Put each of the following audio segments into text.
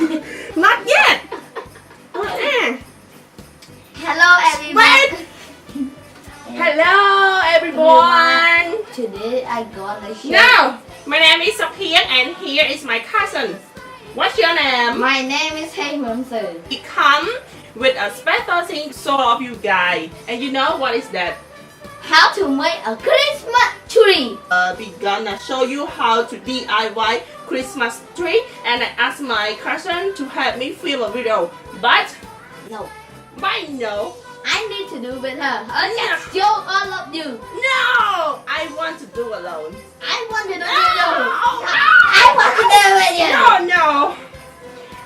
Not yet. Uh-uh. Hello everyone. Wait. Hello everyone. Today I gonna share. No, my name is Sophia and here is my cousin. What's your name? My name is Hey Mumsu. We come with a special thing for all of you guys. And you know what is that? How to make a Christmas tree. We gonna show you how to DIY Christmas tree, and I asked my cousin to help me film a video. But No, why no? I need to do with her. I'll just show all of you. No, I want to do alone. I want to do No. with you. I want to do with you. No, no.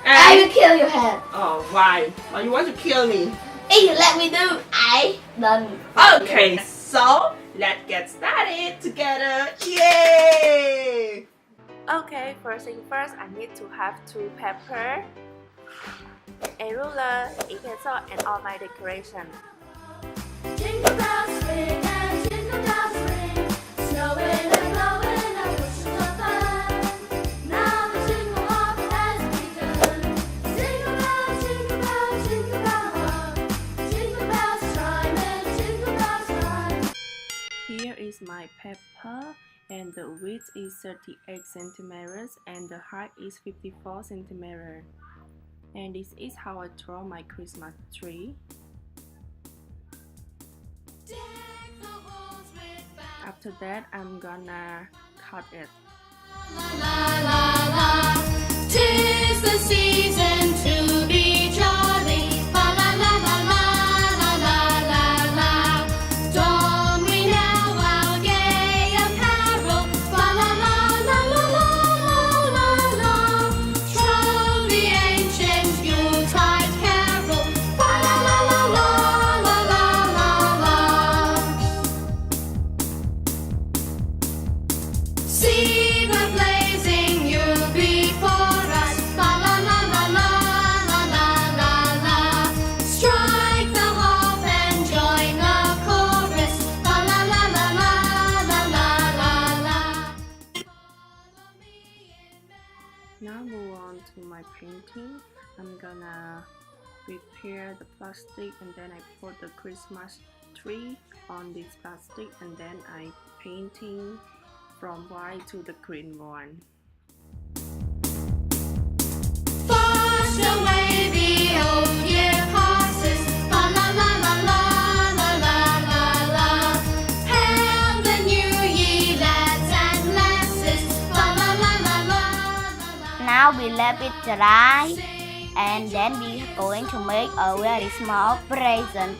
I will kill your head. Oh, why? Why you want to kill me? If you let me do, I done. Okay, so let's get started together. Yay! Okay, first thing first, I need to have 2 paper, a ruler, a pencil, and all my decoration. Jingle bells ring and jingle bells ring, snowing and blowing up bushels of fun. Now the jingle hop has begun. Jingle bells, jingle bells, jingle bell rock. Jingle bells chime and jingle bells rhyme. Here is my paper, and the width is 38 centimeters and the height is 54 centimeters. And this is how I draw my Christmas tree. Deck the halls with boughs. After that, I'm gonna cut it. La la la la. 'Tis the season to be jolly. La la la la la la la la la. Don we now our gay apparel. La la la la la la la la. Troll the ancient Yuletide carol. La la la la la la la la. See the blazing Yule before us. La la la la la la la la la. Strike the harp and join the chorus. La la la la la la la la la. Follow me in bed. Now move on to my painting. I'm gonna prepare the plastic and then I put the Christmas tree on this plastic and then I painting from white to the green one. Fast away the old year passes. La la la la la la la la la. Hail the new year, lads and lasses. La la la la la la la. Now we let it dry, and then we are going to make a very small present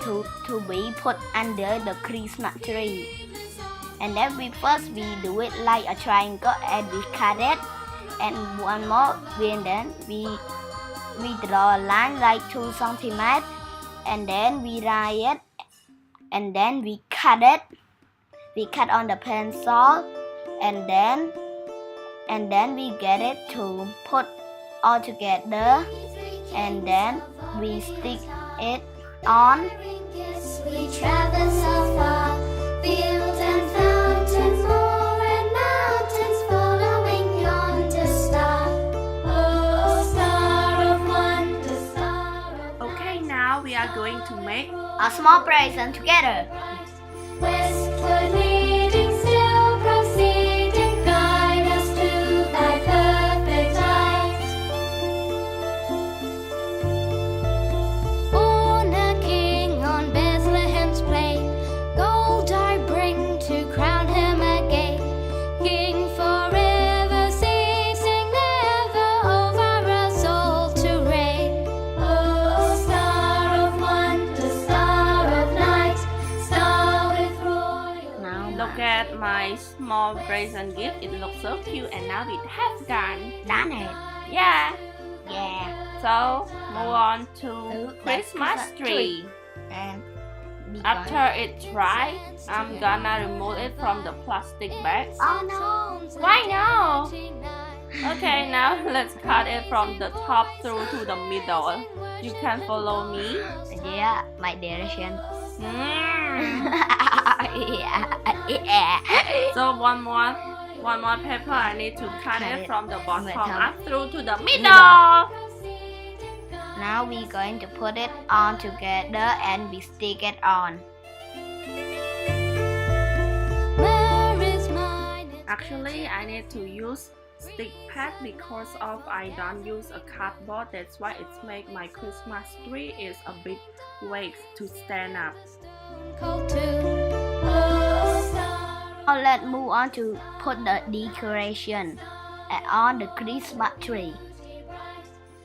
to be put under the Christmas tree. And then we do it like a triangle and we cut it, and one more and then we draw a line like 2 centimeters, and then we write it, and then we cut it. We cut on the pencil, and then we get it to put all together, and then we stick it on. Yes, we travel so far, fields and fountains, moor and mountains, following yonder star. Oh, star of wonder, star of Okay, now we are going to make A small present together. westward leading, still proceeding, guide us to thy perfect light. Born a king on Bethlehem's plain, gold I bring to crown him again. King forever, ceasing never over us all to reign. Oh, star of wonder, star of night, star with royal. now. Look at my small present gift. It looks so cute, and now we have done. Done it. Yeah. Yeah. So move on to That's Christmas Christmas tree. And we After it dry, I'm gonna remove it from the plastic bag. Oh no. Why no? Okay, now let's cut it from the top through to the middle. You can follow me. Yeah, my direction. Mm. Yeah. Yeah. So one more One more paper, I need to cut Okay. it from the bottom Middle. up through to the Middle. middle. Now we're going to put it on together and we stick it on. Where is mine? Actually, I need to use stick pad because of I don't use a cardboard. That's why it's make my Christmas tree is a bit weight to stand up. Cold too. Oh, star. Now let's move on to put the decoration on the Christmas tree.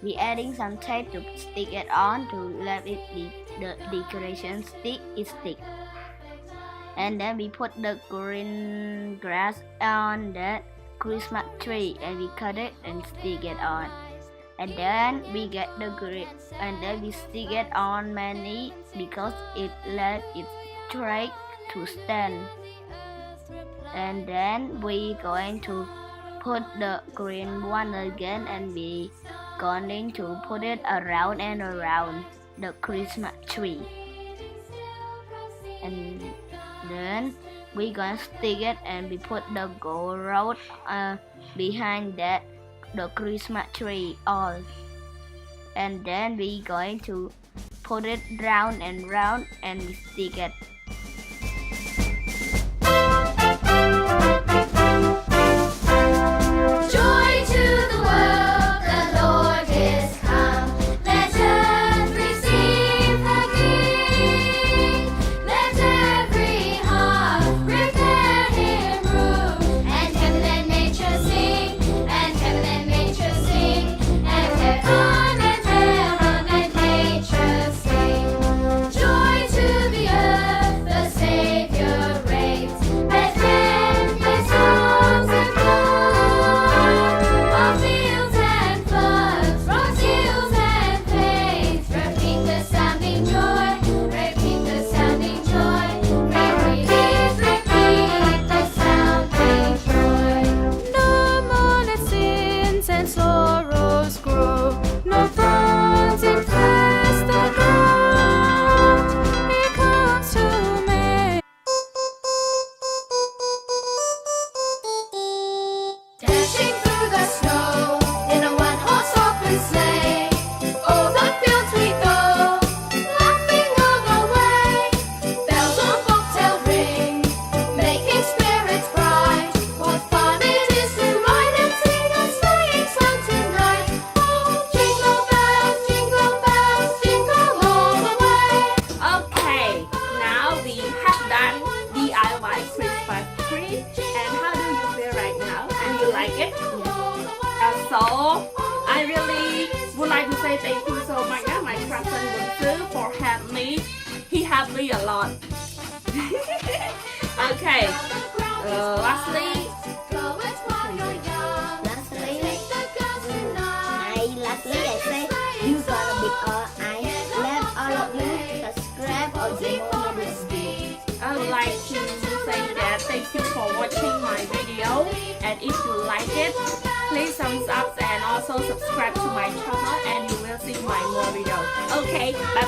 We adding some tape to stick it on to let it the decoration stick. And then we put the green grass on the Christmas tree and we cut it and stick it on. And then we get the green and then we stick it on many because it let it straight to stand. And then we going to put the green one again and we going to put it around and around the Christmas tree. And then we gonna stick it and we put the gold road behind that the Christmas tree all. And then we going to put it round and round and we stick it. Joy to the world, the Lord is come. Let earth receive her King. Let every heart prepare Him room. And heaven and nature sing, and heaven and nature sing, and heaven and nature sing. Joy to the earth, the Savior reigns. Bethlehem, the songs of of fields and floods, rocks, hills and plains. Repeat the sounding joy, repeat the sounding joy. Repeat the sounding joy. No more let sins and sorrows grow. No thorns infest the ground. He comes to make. Dashing through the snow in a one-horse open sleigh. O'er the fields we go, laughing all the way. Bells on bobtail ring, making spirits bright. What fun it is to ride and sing a sleighing song tonight! Oh, jingle bells, jingle all the way. Okay, now we have done DIY Christmas tree. And how do you feel right now? And you like it? So I really would like to say thank you so much, my cousin Wunsu, for helping me. He helped me a lot. Okay. Lastly, Lastly, I say you gonna be I love all of you subscribe or give more this video. I would like to say that thank you for watching my video. And if you like it, please thumbs up and also subscribe to my channel and you will see my more videos. Okay, bye